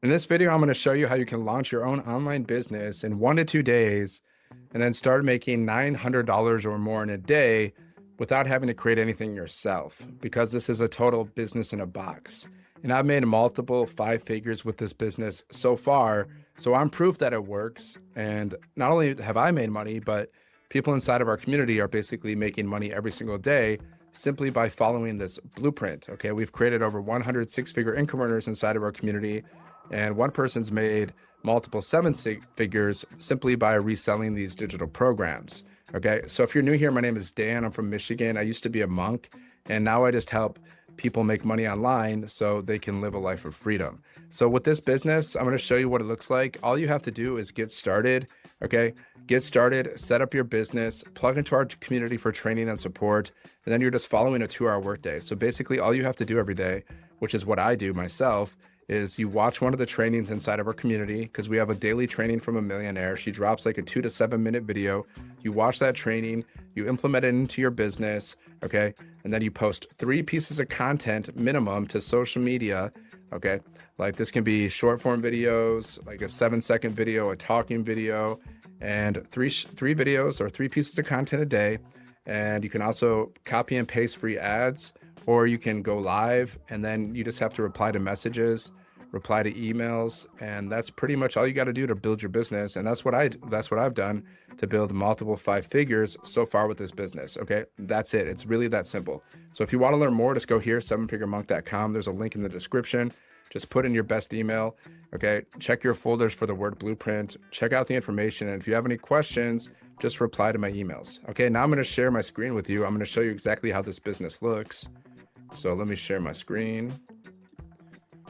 In this video, I'm going to show you how you can launch your own online business in 1 to 2 days and then start making $900 or more in a day without having to create anything yourself, because this is a total business in a box. And I've made multiple 5 figures with this business so far. So I'm proof that it works. And not only have I made money, but people inside of our community are basically making money every single day simply by following this blueprint. Okay. We've created over 100 6-figure income earners inside of our community. And one person's made multiple 7 figures simply by reselling these digital programs. Okay. So if you're new here, my name is Dan. I'm from Michigan. I used to be a monk, and now I just help people make money online so they can live a life of freedom. So with this business, I'm going to show you what it looks like. All you have to do is get started. Okay. Get started, set up your business, plug into our community for training and support, and then you're just following a 2-hour workday. So basically all you have to do every day, which is what I do myself, is you watch one of the trainings inside of our community, because we have a daily training from a millionaire. She drops like a 2 to 7 minute video. You watch that training, you implement it into your business, okay? And then you post 3 pieces of content minimum to social media, okay? Like this can be short form videos, like a 7-second video, a talking video, and three videos or 3 pieces of content a day. And you can also copy and paste free ads, or you can go live and then you just have to reply to messages, reply to emails, and that's pretty much all you got to do to build your business. And that's what I've done to build multiple 5 figures so far with this business. Okay, that's it. It's really that simple. So if you want to learn more, just go here, 7figuremonk.com. There's a link in the description. Just put in your best email. Okay, check your folders for the word blueprint. Check out the information, and if you have any questions, just reply to my emails. Okay, now I'm going to share my screen with you. I'm going to show you exactly how this business looks. So let me share my screen.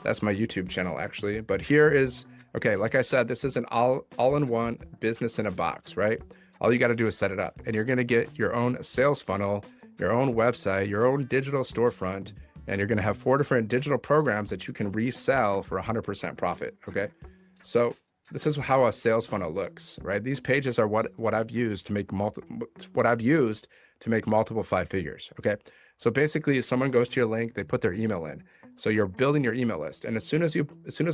That's my YouTube channel actually, but here is, okay, like I said, this is an all-in-one business in a box, right? All you got to do is set it up, and you're going to get your own sales funnel, your own website, your own digital storefront, and you're going to have 4 different digital programs that you can resell for 100% profit. Okay. So this is how a sales funnel looks, right? These pages are what I've used to make multiple 5 figures. Okay. So basically someone goes to your link, they put their email in. So you're building your email list. And as soon as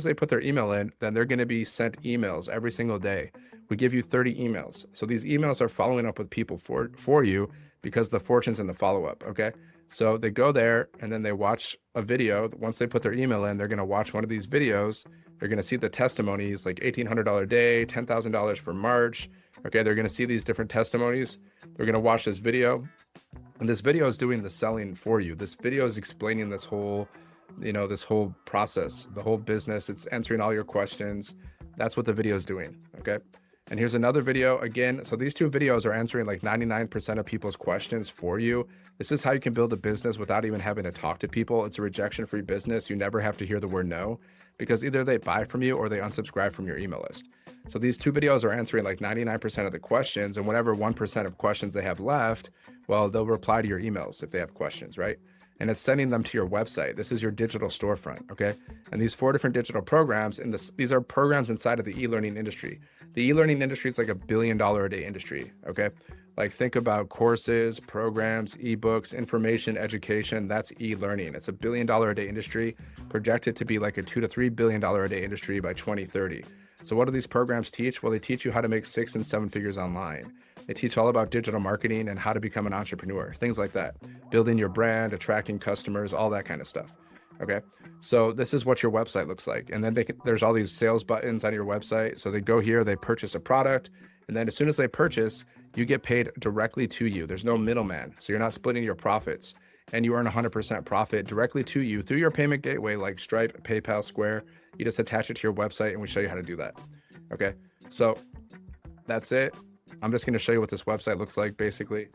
they put their email in, then they're going to be sent emails every single day. We give you 30 emails. So these emails are following up with people for you, because the fortune's in the follow-up. Okay. So they go there and then they watch a video. Once they put their email in, they're going to watch one of these videos. They're going to see the testimonies, like $1,800 a day, $10,000 for March. Okay. They're going to see these different testimonies. They're going to watch this video, and this video is doing the selling for you. This video is explaining this whole process, the whole business. It's answering all your questions. That's what the video is doing. Okay. And here's another video again. So these 2 videos are answering like 99% of people's questions for you. This is how you can build a business without even having to talk to people. It's a rejection-free business. You never have to hear the word no, because either they buy from you or they unsubscribe from your email list. So these 2 videos are answering like 99% of the questions, and whatever 1% of questions they have left, well, they'll reply to your emails if they have questions, right? And it's sending them to your website. This is your digital storefront, okay? And these 4 different digital programs, and these are programs inside of the e-learning industry. The e-learning industry is like $1 billion a day industry, okay? Like think about courses, programs, ebooks, information, education. That's e-learning. It's $1 billion a day industry, projected to be like a $2 to $3 billion a day industry by 2030. So what do these programs teach? Well, they teach you how to make 6 and 7 figures online. They teach all about digital marketing and how to become an entrepreneur, things like that, building your brand, attracting customers, all that kind of stuff. Okay. So this is what your website looks like. And then there's all these sales buttons on your website. So they go here, they purchase a product. And then as soon as they purchase, you get paid directly to you. There's no middleman. So you're not splitting your profits, and you earn 100% profit directly to you through your payment gateway, like Stripe, PayPal, Square. You just attach it to your website, and we show you how to do that. Okay. So that's it. I'm just going to show you what this website looks like. Basically,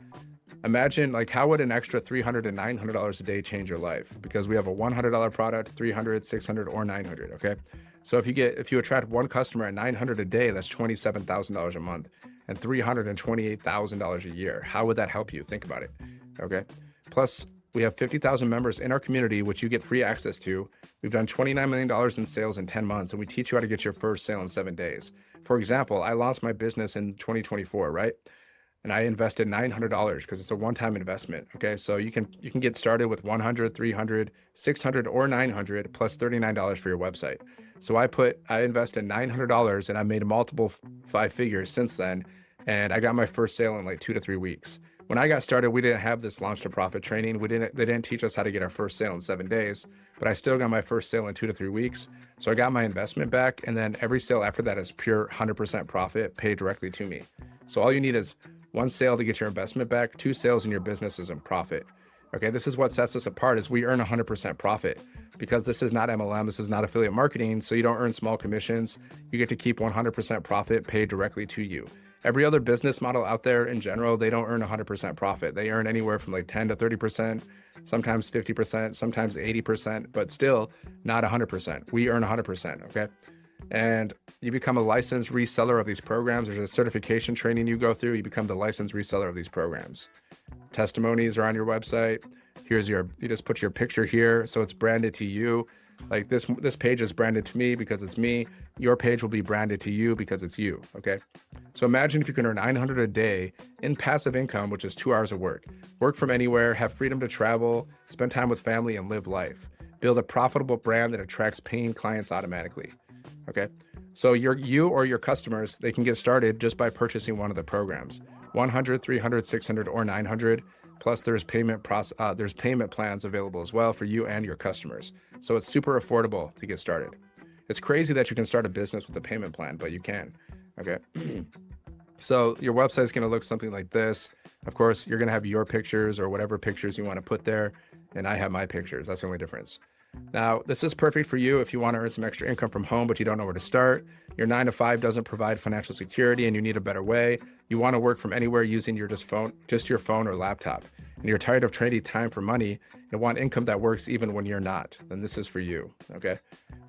imagine like how would an extra $300 to $900 a day change your life? Because we have a $100 product, $300, $600, or $900. Okay. So if you attract one customer at $900 a day, that's $27,000 a month and $328,000 a year. How would that help you? Think about it. Okay. Plus we have 50,000 members in our community, which you get free access to. We've done $29 million in sales in 10 months, and we teach you how to get your first sale in 7 days. For example, I launched my business in 2024, right? And I invested $900 because it's a one-time investment. Okay. So you can get started with 100, 300, 600, or 900 plus $39 for your website. So I invested $900 and I made multiple five figures since then. And I got my first sale in like 2 to 3 weeks. When I got started, we didn't have this launch to profit training. They didn't teach us how to get our first sale in 7 days, but I still got my first sale in 2 to 3 weeks. So I got my investment back. And then every sale after that is pure 100% profit paid directly to me. So all you need is one sale to get your investment back, 2 sales in your business is in profit. Okay, this is what sets us apart is we earn 100% profit because this is not MLM, this is not affiliate marketing, so you don't earn small commissions. You get to keep 100% profit paid directly to you. Every other business model out there in general, they don't earn 100% profit. They earn anywhere from like 10 to 30%, sometimes 50%, sometimes 80%, but still not 100%. We earn 100%, okay? And you become a licensed reseller of these programs. There's a certification training you go through. You become the licensed reseller of these programs. Testimonies are on your website. You just put your picture here. So it's branded to you. Like this page is branded to me because it's me. Your page will be branded to you because it's you. Okay. So imagine if you can earn $900 a day in passive income, which is 2 hours of work from anywhere, have freedom to travel, spend time with family and live life, build a profitable brand that attracts paying clients automatically. Okay. So you or your customers, they can get started just by purchasing one of the programs, 100, 300, 600, or 900. Plus there's payment plans available as well for you and your customers. So it's super affordable to get started. It's crazy that you can start a business with a payment plan, but you can. Okay. So your website is going to look something like this. Of course, you're going to have your pictures or whatever pictures you want to put there. And I have my pictures. That's the only difference. Now, this is perfect for you if you want to earn some extra income from home, but you don't know where to start. Your 9 to 5 doesn't provide financial security and you need a better way. You want to work from anywhere using your your phone or laptop. And you're tired of trading time for money and want income that works even when you're not, then this is for you, okay?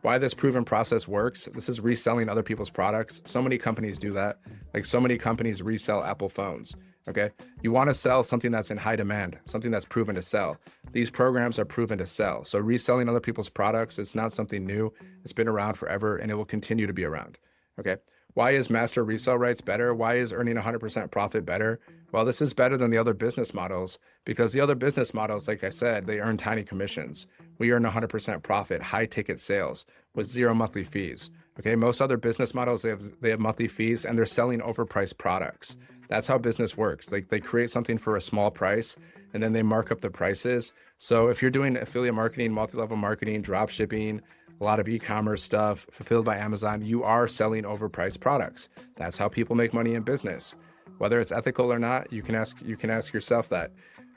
Why this proven process works, this is reselling other people's products. So many companies do that. Like so many companies resell Apple phones, okay? You want to sell something that's in high demand, something that's proven to sell. These programs are proven to sell. So reselling other people's products, it's not something new. It's been around forever and it will continue to be around, okay? Why is master resale rights better? Why is earning 100% profit better? Well, this is better than the other business models because the other business models, like I said, they earn tiny commissions. We earn 100% profit, high ticket sales with 0 monthly fees. Okay, most other business models, they have monthly fees and they're selling overpriced products. That's how business works. Like they create something for a small price and then they mark up the prices. So if you're doing affiliate marketing, multi-level marketing, drop shipping, a lot of e-commerce stuff fulfilled by Amazon, you are selling overpriced products. That's how people make money in business. Whether it's ethical or not, you can ask yourself that.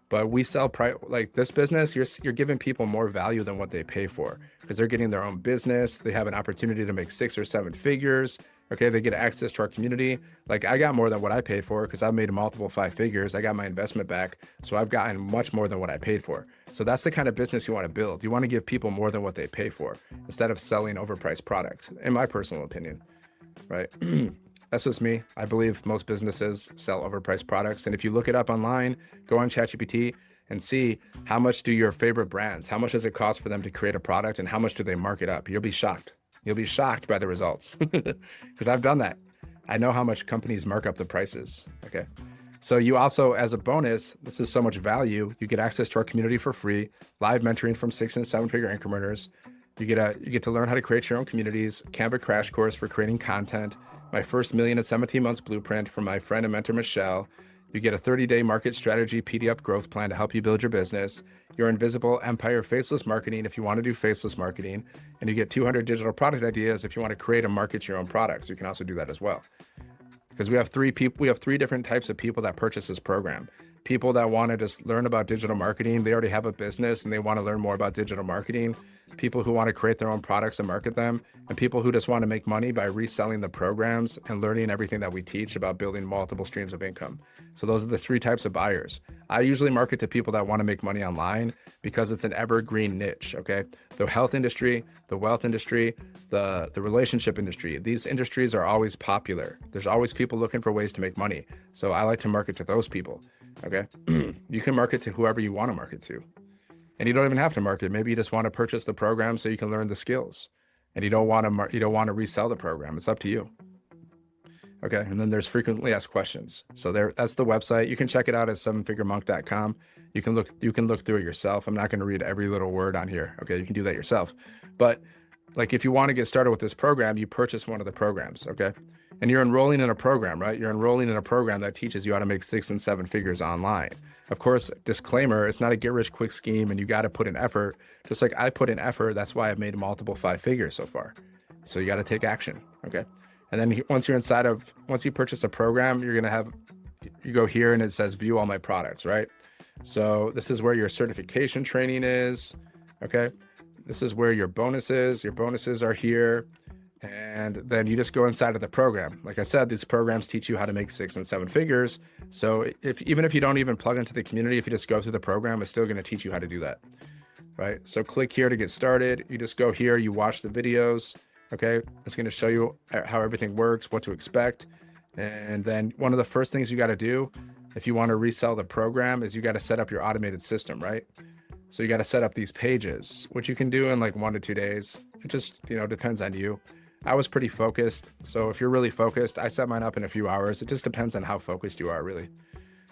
But we sell like this business, you're giving people more value than what they pay for because they're getting their own business. They have an opportunity to make 6 or 7 figures. Okay, they get access to our community. Like I got more than what I paid for because I've made multiple 5 figures. I got my investment back. So I've gotten much more than what I paid for. So that's the kind of business you want to build. You want to give people more than what they pay for instead of selling overpriced products, in my personal opinion, right? That's just me. I believe most businesses sell overpriced products. And if you look it up online, go on ChatGPT and see how much do your favorite brands, how much does it cost for them to create a product and how much do they mark it up? You'll be shocked. You'll be shocked by the results because I've done that. I know how much companies mark up the prices. Okay. So you also, as a bonus, this is so much value. You get access to our community for free, live mentoring from 6 and 7 figure income earners. You get to learn how to create your own communities, Canva crash course for creating content, my first million in 17 months blueprint from my friend and mentor, Michelle. You get a 30-day market strategy PDF growth plan to help you build your business, your invisible empire faceless marketing if you want to do faceless marketing, and you get 200 digital product ideas if you want to create and market your own products. You can also do that as well. Because we have three different types of people that purchase this program. People that want to just learn about digital marketing, they already have a business and they want to learn more about digital marketing. People who want to create their own products and market them, and people who just want to make money by reselling the programs and learning everything that we teach about building multiple streams of income. So those are the 3 types of buyers. I usually market to people that want to make money online because it's an evergreen niche, okay? The health industry, the wealth industry, the relationship industry, these industries are always popular. There's always people looking for ways to make money. So I like to market to those people, okay? You can market to whoever you want to market to. And you don't even have to market. Maybe you just want to purchase the program so you can learn the skills, and you don't want to resell the program. It's up to you. Okay. And then there's frequently asked questions. So that's the website. You can check it out at 7figuremonk.com. You can look through it yourself. I'm not going to read every little word on here. Okay. You can do that yourself. But like if you want to get started with this program, you purchase one of the programs, okay? And you're enrolling in a program, right? You're enrolling in a program that teaches you how to make 6 and 7 figures online. Of course, disclaimer, it's not a get rich quick scheme and you got to put in effort. Just like I put in effort, that's why I've made multiple 5 figures so far. So you got to take action, okay? And then once you purchase a program, you go here and it says view all my products, right? So this is where your certification training is, okay? This is where your bonuses are here. And then you just go inside of the program. Like I said, these programs teach you how to make 6 and 7 figures. So even if you don't even plug into the community, if you just go through the program, it's still going to teach you how to do that, right? So click here to get started. You just go here, you watch the videos, okay? It's going to show you how everything works, what to expect. And then one of the first things you got to do if you want to resell the program is you got to set up your automated system, right? So you got to set up these pages, which you can do in like 1 to 2 days. It just, depends on you. I was pretty focused. So if you're really focused, I set mine up in a few hours. It just depends on how focused you are, really.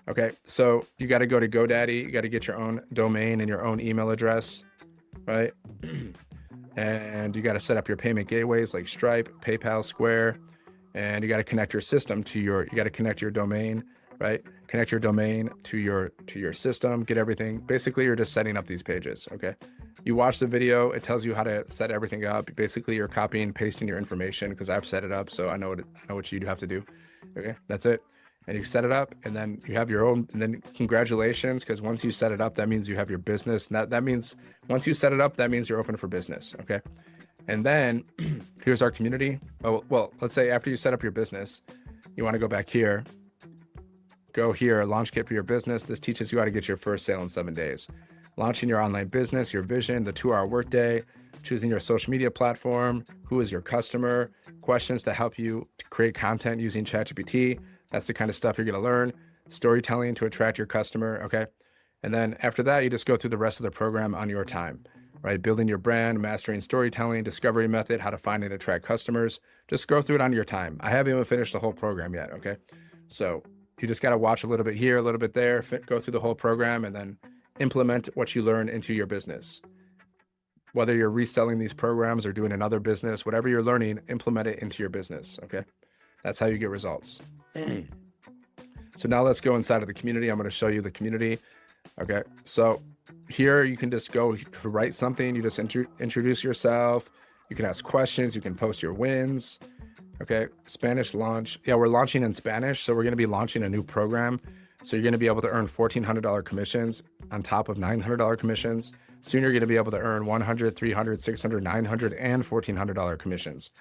Okay, so you got to go to GoDaddy. You got to get your own domain and your own email address, right? And you got to set up your payment gateways like Stripe, PayPal, Square, and you got to connect your system you got to connect your domain, right? Connect your domain to your system, get everything. Basically, you're just setting up these pages, okay? You watch the video, it tells you how to set everything up. Basically, you're copying and pasting your information because I've set it up, so I know what you have to do. Okay, that's it. And you set it up, and then you have your own, and then congratulations, because once you set it up, that means you have your business. That means once you set it up, that means you're open for business, okay? And then here's our community. Oh, well, let's say after you set up your business, you want to go back here. Go here, launch kit for your business. This teaches you how to get your first sale in 7 days. Launching your online business, your vision, the 2-hour workday, choosing your social media platform, who is your customer, questions to help you to create content using ChatGPT. That's the kind of stuff you're going to learn. Storytelling to attract your customer, okay? And then after that, you just go through the rest of the program on your time, right? Building your brand, mastering storytelling, discovery method, how to find and attract customers. Just go through it on your time. I haven't even finished the whole program yet, okay? So you just got to watch a little bit here, a little bit there, go through the whole program, and then implement what you learn into your business. Whether you're reselling these programs or doing another business, whatever you're learning, implement it into your business, okay? That's how you get results. So now let's go inside of the community. I'm going to show you the community, okay? So here you can just go to write something. You just introduce yourself. You can ask questions. You can post your wins, okay? Spanish launch. Yeah, we're launching in Spanish, so we're going to be launching a new program. So you're going to be able to earn $1,400 commissions on top of $900 commissions. Soon you're going to be able to earn $100, $300, $600, $900, and $1,400 commissions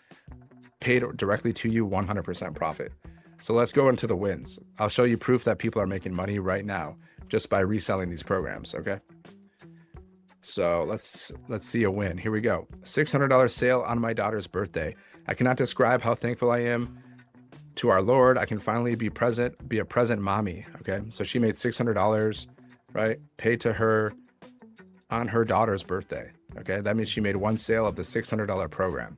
paid directly to you, 100% profit. So let's go into the wins. I'll show you proof that people are making money right now just by reselling these programs, okay? So let's see a win. Here we go. $600 sale on my daughter's birthday. I cannot describe how thankful I am to our Lord. I can finally be a present mommy, okay? So she made $600, right? Paid to her on her daughter's birthday, okay? That means she made one sale of the $600 program.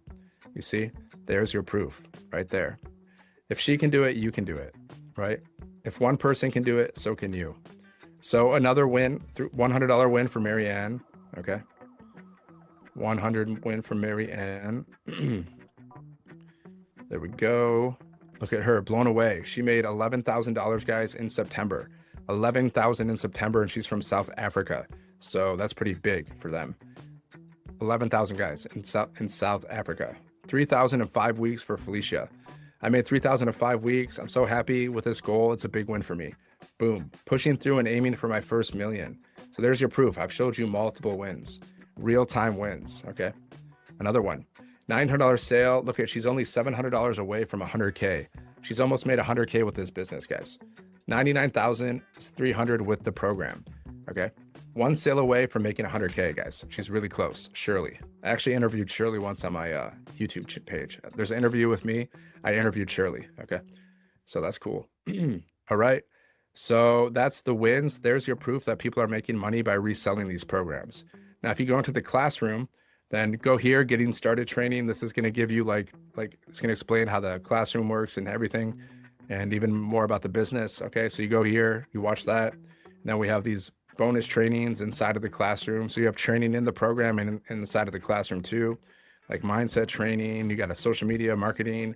You see, there's your proof right there. If she can do it, you can do it, right? If one person can do it, so can you. So another win, $100 win for Marianne, okay? 100 win for Marianne. There we go. Look at her, blown away. She made $11,000, guys, in September. 11,000 in September, and she's from South Africa. So that's pretty big for them. 11,000 guys in South Africa. 3,000 in 5 weeks for Felicia. I made 3,000 in 5 weeks. I'm so happy with this goal. It's a big win for me. Boom. Pushing through and aiming for my first million. So there's your proof. I've showed you multiple wins. Real-time wins, okay? Another one. $900 sale. Look at, she's only $700 away from 100K. She's almost made 100K with this business, guys. 99,300 with the program, okay? One sale away from making 100K, guys. She's really close. Shirley. I actually interviewed Shirley once on my YouTube page. There's an interview with me. I interviewed Shirley, okay? So that's cool. All right. So that's the wins. There's your proof that people are making money by reselling these programs. Now, if you go into the classroom, then go here, getting started training. This is going to give you like it's going to explain how the classroom works and everything, and even more about the business. Okay, so you go here, you watch that. Now we have these bonus trainings inside of the classroom. So you have training in the program and inside of the classroom too. like mindset training. You got a social media marketing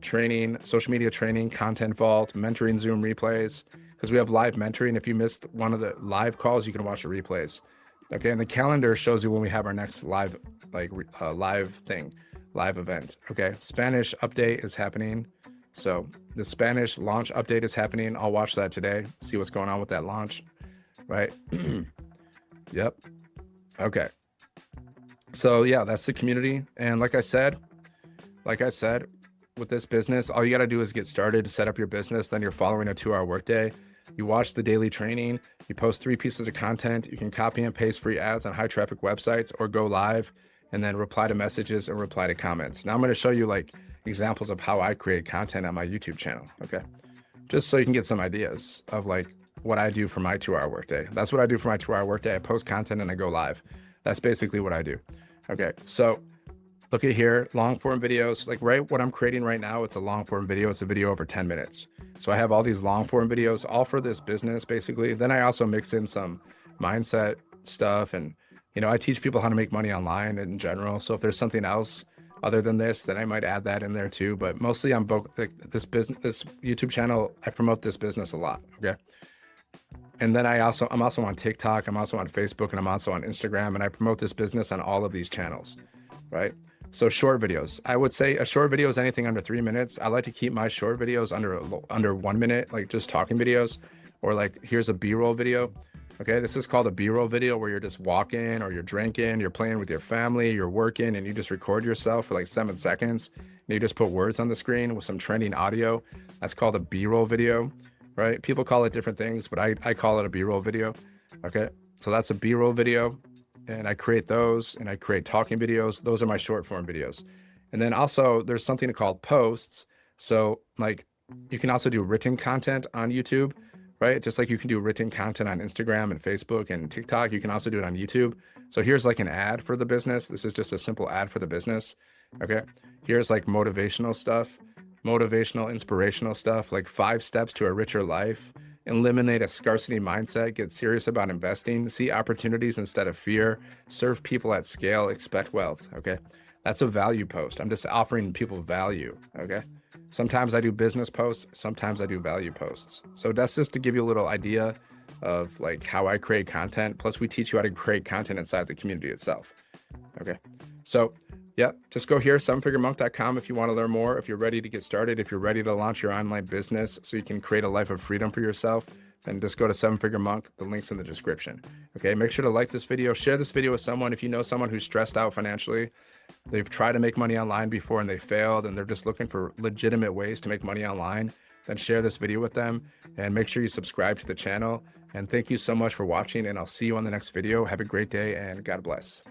training, social media training, content vault, mentoring Zoom replays, because we have live mentoring. If you missed one of the live calls, you can watch the replays. Okay, and the calendar shows you when we have our next live, live event. Okay, Spanish update is happening. So the Spanish launch update is happening. I'll watch that today, see what's going on with that launch, right? Yep. Okay. So yeah, that's the community. And like I said, with this business, all you got to do is get started, set up your business. Then you're following a 2-hour workday. You watch the daily training. You post 3 pieces of content. You can copy and paste free ads on high traffic websites or go live and then reply to messages and reply to comments. Now I'm going to show you like examples of how I create content on my YouTube channel. Okay. Just so you can get some ideas of like what I do for my 2-hour workday. That's what I do for my 2-hour workday. I post content and I go live. That's basically what I do. Okay. So look at here, long form videos, like what I'm creating right now, it's a long form video. It's a video over 10 minutes. So I have all these long form videos all for this business, basically. Then I also mix in some mindset stuff. And, I teach people how to make money online in general. So if there's something else other than this, then I might add that in there too. But mostly I'm both like this YouTube channel, I promote this business a lot. Okay. And then I'm also on TikTok. I'm also on Facebook, and I'm also on Instagram, and I promote this business on all of these channels, right? So short videos, I would say a short video is anything under 3 minutes. I like to keep my short videos under 1 minute, like just talking videos, or like here's a B-roll video. Okay, this is called a B-roll video, where you're just walking or you're drinking, you're playing with your family, you're working, and you just record yourself for like 7 seconds. And you just put words on the screen with some trending audio. That's called a B-roll video, right? People call it different things, but I call it a B-roll video. Okay, so that's a B-roll video. And I create those, and I create talking videos. Those are my short form videos. And then also there's something called posts. So like you can also do written content on YouTube, right? Just like you can do written content on Instagram and Facebook and TikTok, you can also do it on YouTube. So here's like an ad for the business. This is just a simple ad for the business. Okay. Here's like motivational stuff, inspirational stuff, like 5 steps to a richer life. Eliminate a scarcity mindset, get serious about investing, see opportunities instead of fear, serve people at scale, expect wealth. Okay. That's a value post. I'm just offering people value. Okay. Sometimes I do business posts. Sometimes I do value posts. So that's just to give you a little idea of like how I create content. Plus we teach you how to create content inside the community itself. Okay. So yeah, just go here, 7figuremonk.com if you want to learn more, if you're ready to get started, if you're ready to launch your online business so you can create a life of freedom for yourself, then just go to 7figure Monk. The link's in the description. Okay, make sure to like this video, share this video with someone. If you know someone who's stressed out financially, they've tried to make money online before and they failed, and they're just looking for legitimate ways to make money online, then share this video with them, and make sure you subscribe to the channel. And thank you so much for watching, and I'll see you on the next video. Have a great day, and God bless.